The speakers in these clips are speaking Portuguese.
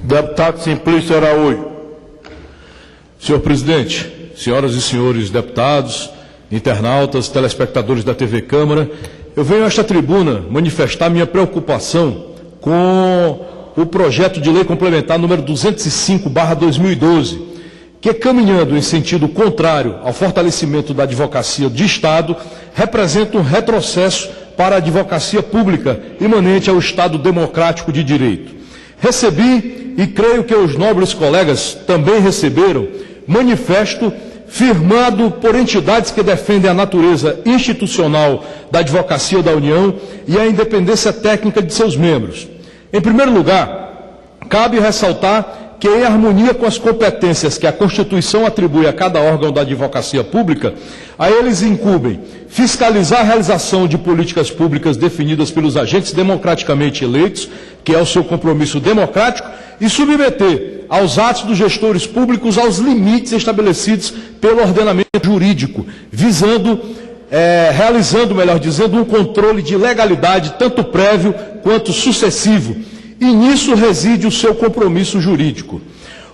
Deputado Simplício Araújo. Senhor presidente, senhoras e senhores deputados, internautas, telespectadores da TV Câmara, eu venho a esta tribuna manifestar minha preocupação com o projeto de lei complementar número 205/2012, que, caminhando em sentido contrário ao fortalecimento da advocacia de Estado, representa um retrocesso para a advocacia pública imanente ao Estado democrático de direito. Recebi, e creio que os nobres colegas também receberam, manifesto firmado por entidades que defendem a natureza institucional da advocacia da União e a independência técnica de seus membros. Em primeiro lugar, cabe ressaltar que, em harmonia com as competências que a Constituição atribui a cada órgão da advocacia pública, a eles incumbem fiscalizar a realização de políticas públicas definidas pelos agentes democraticamente eleitos, que é o seu compromisso democrático, e submeter aos atos dos gestores públicos aos limites estabelecidos pelo ordenamento jurídico, realizando, melhor dizendo, um controle de legalidade tanto prévio quanto sucessivo, e nisso reside o seu compromisso jurídico.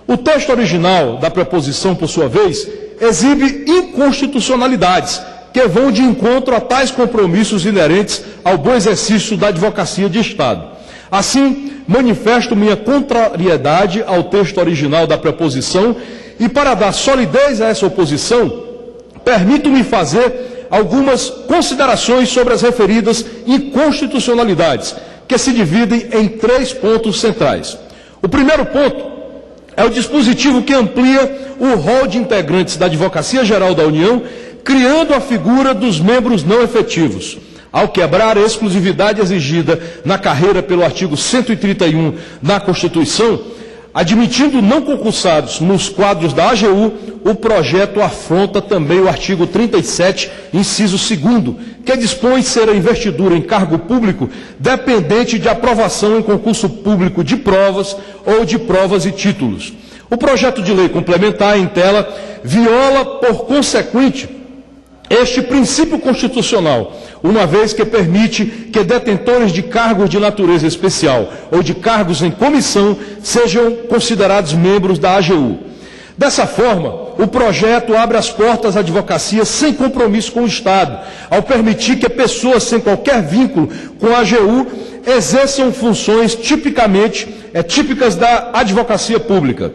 O texto original da preposição, por sua vez, exibe inconstitucionalidades que vão de encontro a tais compromissos inerentes ao bom exercício da advocacia de Estado. Assim, manifesto minha contrariedade ao texto original da preposição e, para dar solidez a essa oposição, permito-me fazer algumas considerações sobre as referidas inconstitucionalidades, que se dividem em 3 pontos centrais. O primeiro ponto é o dispositivo que amplia o rol de integrantes da Advocacia Geral da União, criando a figura dos membros não efetivos. Ao quebrar a exclusividade exigida na carreira pelo artigo 131 da Constituição, admitindo não concursados nos quadros da AGU, o projeto afronta também o artigo 37, inciso 2º, que dispõe ser a investidura em cargo público dependente de aprovação em concurso público de provas ou de provas e títulos. O projeto de lei complementar em tela viola, por consequente, este princípio constitucional, uma vez que permite que detentores de cargos de natureza especial ou de cargos em comissão sejam considerados membros da AGU. Dessa forma, o projeto abre as portas à advocacia sem compromisso com o Estado, ao permitir que pessoas sem qualquer vínculo com a AGU exerçam funções típicas da advocacia pública.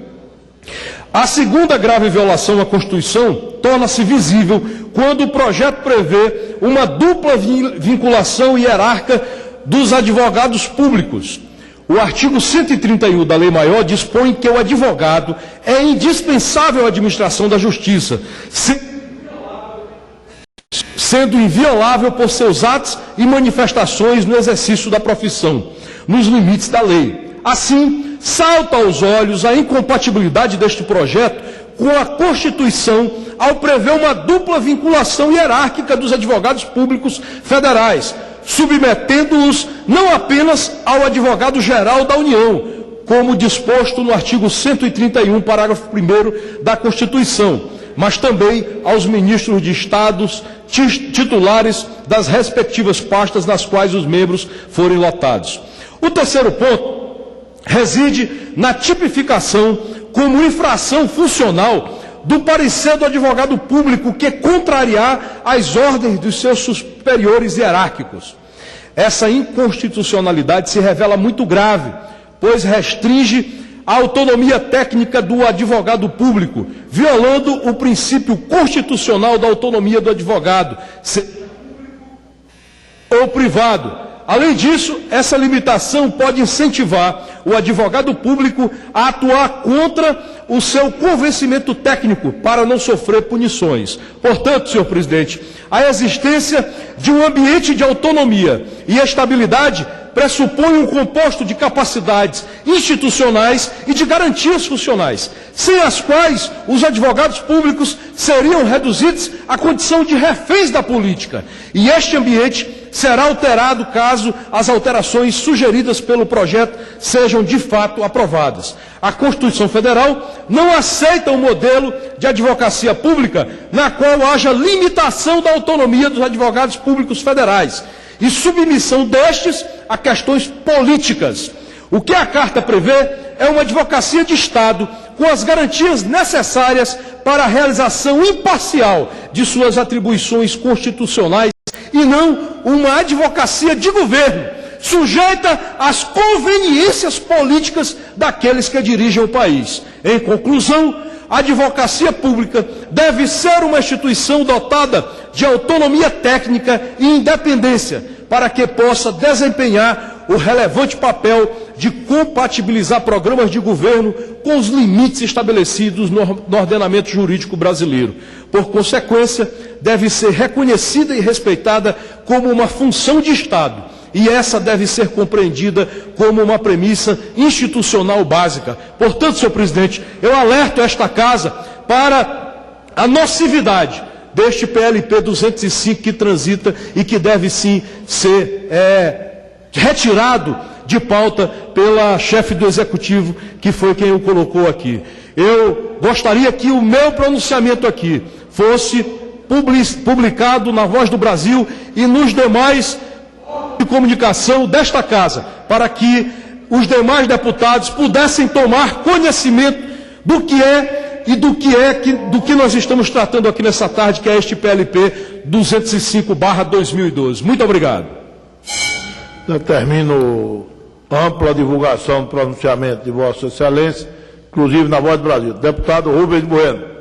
A segunda grave violação à Constituição torna-se visível quando o projeto prevê uma dupla vinculação hierárquica dos advogados públicos. O artigo 131 da Lei Maior dispõe que o advogado é indispensável à administração da justiça, sendo inviolável por seus atos e manifestações no exercício da profissão, nos limites da lei. Assim, salta aos olhos a incompatibilidade deste projeto com a Constituição ao prever uma dupla vinculação hierárquica dos advogados públicos federais, submetendo-os não apenas ao advogado-geral da União, como disposto no artigo 131, parágrafo 1º da Constituição, mas também aos ministros de Estados titulares das respectivas pastas nas quais os membros forem lotados. O terceiro ponto reside na tipificação como infração funcional do parecer do advogado público que contrariar as ordens dos seus superiores hierárquicos. Essa inconstitucionalidade se revela muito grave, pois restringe a autonomia técnica do advogado público, violando o princípio constitucional da autonomia do advogado ou privado. Além disso, essa limitação pode incentivar o advogado público a atuar contra o seu convencimento técnico para não sofrer punições. Portanto, senhor presidente, a existência de um ambiente de autonomia e estabilidade pressupõe um composto de capacidades institucionais e de garantias funcionais, sem as quais os advogados públicos seriam reduzidos à condição de reféns da política. E este ambiente será alterado caso as alterações sugeridas pelo projeto sejam de fato aprovadas. A Constituição Federal não aceita um modelo de advocacia pública na qual haja limitação da autonomia dos advogados públicos federais e submissão destes a questões políticas. O que a Carta prevê é uma advocacia de Estado com as garantias necessárias para a realização imparcial de suas atribuições constitucionais e não uma advocacia de governo, sujeita às conveniências políticas daqueles que dirigem o país. Em conclusão, a advocacia pública deve ser uma instituição dotada de autonomia técnica e independência, para que possa desempenhar o relevante papel de compatibilizar programas de governo com os limites estabelecidos no ordenamento jurídico brasileiro. Por consequência, deve ser reconhecida e respeitada como uma função de Estado, e essa deve ser compreendida como uma premissa institucional básica. Portanto, senhor presidente, eu alerto esta Casa para a nocividade deste PLP 205 que transita e que deve sim ser retirado de pauta pela chefe do Executivo, que foi quem o colocou aqui. Eu gostaria que o meu pronunciamento aqui fosse publicado na Voz do Brasil e nos demais de comunicação desta Casa, para que os demais deputados pudessem tomar conhecimento do que é e do que nós estamos tratando aqui nessa tarde, que é este PLP 205/2012. Muito obrigado. Determino ampla divulgação do pronunciamento de Vossa Excelência, inclusive na Voz do Brasil. Deputado Rubens Bueno.